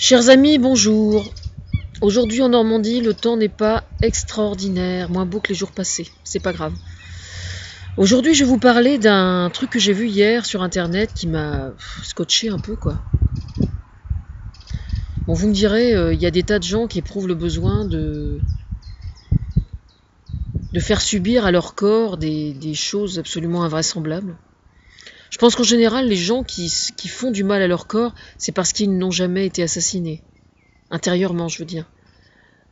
Chers amis, bonjour. Aujourd'hui en Normandie, le temps n'est pas extraordinaire, moins beau que les jours passés. C'est pas grave. Aujourd'hui, je vais vous parler d'un truc que j'ai vu hier sur internet qui m'a scotché un peu, quoi. Bon, vous me direz, il y a des tas de gens qui éprouvent le besoin de faire subir à leur corps des choses absolument invraisemblables. Je pense qu'en général, les gens qui font du mal à leur corps, c'est parce qu'ils n'ont jamais été assassinés. Intérieurement, je veux dire.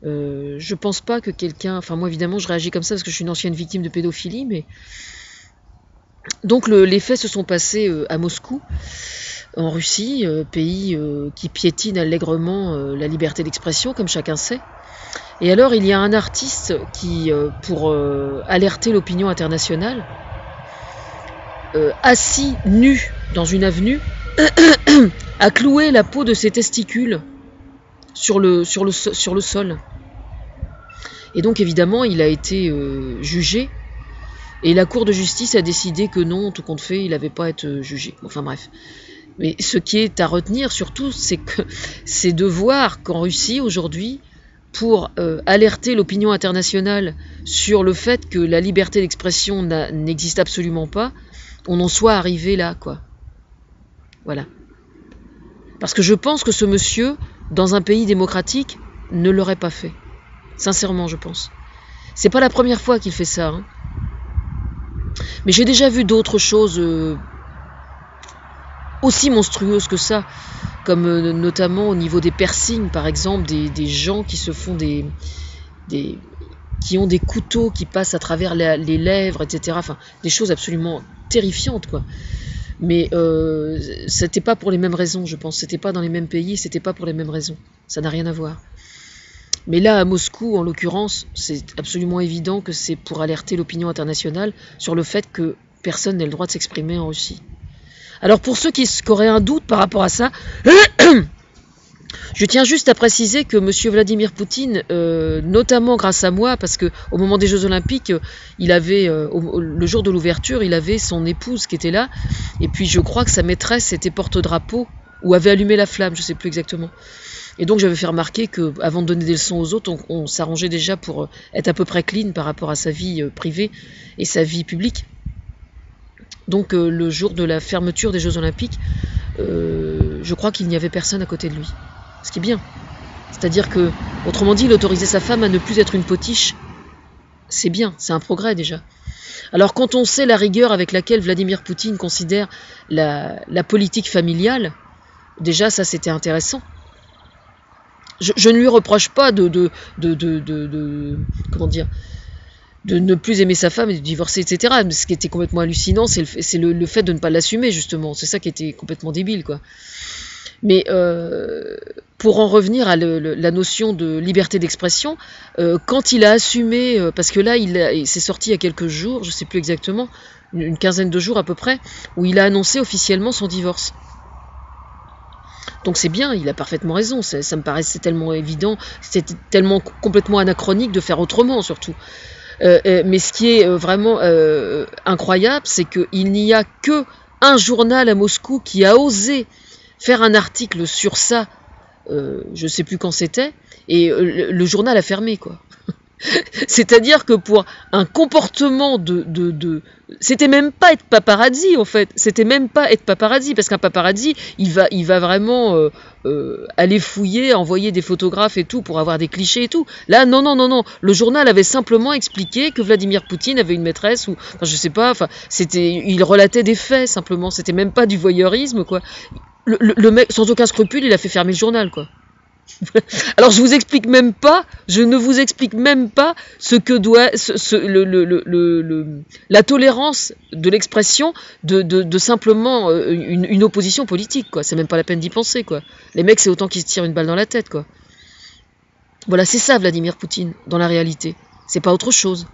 Je pense pas que quelqu'un... Enfin, moi, évidemment, je réagis comme ça parce que je suis une ancienne victime de pédophilie, mais... Donc, les faits se sont passés à Moscou, en Russie, pays qui piétine allègrement la liberté d'expression, comme chacun sait. Et alors, il y a un artiste qui, pour alerter l'opinion internationale, assis nu dans une avenue, a cloué la peau de ses testicules sur le sol. Et donc évidemment il a été jugé, et la cour de justice a décidé que non, tout compte fait, il n'avait pas à être jugé. Enfin bref. Mais ce qui est à retenir surtout, c'est de voir qu'en Russie aujourd'hui, pour alerter l'opinion internationale sur le fait que la liberté d'expression n'existe absolument pas, on en soit arrivé là, quoi. Voilà. Parce que je pense que ce monsieur, dans un pays démocratique, ne l'aurait pas fait. Sincèrement, je pense. C'est pas la première fois qu'il fait ça. Hein. Mais j'ai déjà vu d'autres choses aussi monstrueuses que ça. Comme notamment au niveau des piercings, par exemple, des gens qui se font qui ont des couteaux qui passent à travers les lèvres, etc. Enfin, des choses absolument terrifiantes, quoi. Mais c'était pas pour les mêmes raisons, je pense. C'était pas dans les mêmes pays, c'était pas pour les mêmes raisons. Ça n'a rien à voir. Mais là, à Moscou, en l'occurrence, c'est absolument évident que c'est pour alerter l'opinion internationale sur le fait que personne n'a le droit de s'exprimer en Russie. Alors pour ceux qui auraient un doute par rapport à ça, je tiens juste à préciser que M. Vladimir Poutine, notamment grâce à moi, parce qu'au moment des Jeux Olympiques, il avait, le jour de l'ouverture, il avait son épouse qui était là, et puis je crois que sa maîtresse était porte-drapeau, ou avait allumé la flamme, je ne sais plus exactement. Et donc j'avais fait remarquer qu'avant de donner des leçons aux autres, on s'arrangeait déjà pour être à peu près clean par rapport à sa vie privée et sa vie publique. Donc le jour de la fermeture des Jeux Olympiques, je crois qu'il n'y avait personne à côté de lui. Ce qui est bien. C'est-à-dire que, autrement dit, il autorisait sa femme à ne plus être une potiche. C'est bien, c'est un progrès déjà. Alors quand on sait la rigueur avec laquelle Vladimir Poutine considère la politique familiale, déjà ça c'était intéressant. Je ne lui reproche pas comment dire, de ne plus aimer sa femme et de divorcer, etc. Mais ce qui était complètement hallucinant, c'est le fait de ne pas l'assumer, justement. C'est ça qui était complètement débile, quoi. Mais pour en revenir à la notion de liberté d'expression, quand il a assumé, parce que là, il s'est sorti il y a quelques jours, je ne sais plus exactement, une quinzaine de jours à peu près, où il a annoncé officiellement son divorce. Donc c'est bien, il a parfaitement raison, ça me paraissait tellement évident, c'était tellement complètement anachronique de faire autrement surtout. Mais ce qui est vraiment incroyable, c'est qu'il n'y a que un journal à Moscou qui a osé faire un article sur ça, je ne sais plus quand c'était, et le journal a fermé, quoi. C'est-à-dire que pour un comportement c'était même pas être paparazzi en fait, c'était même pas être paparazzi, parce qu'un paparazzi il va vraiment aller fouiller, envoyer des photographes et tout pour avoir des clichés et tout. Là non, le journal avait simplement expliqué que Vladimir Poutine avait une maîtresse, ou enfin, je sais pas, enfin il relatait des faits simplement, c'était même pas du voyeurisme, quoi. Le mec sans aucun scrupule, il a fait fermer le journal, quoi. Alors je ne vous explique même pas ce que doit la tolérance de l'expression de simplement une opposition politique, quoi. C'est même pas la peine d'y penser, quoi. Les mecs, c'est autant qu'ils se tirent une balle dans la tête, quoi. Voilà, c'est ça Vladimir Poutine dans la réalité. C'est pas autre chose.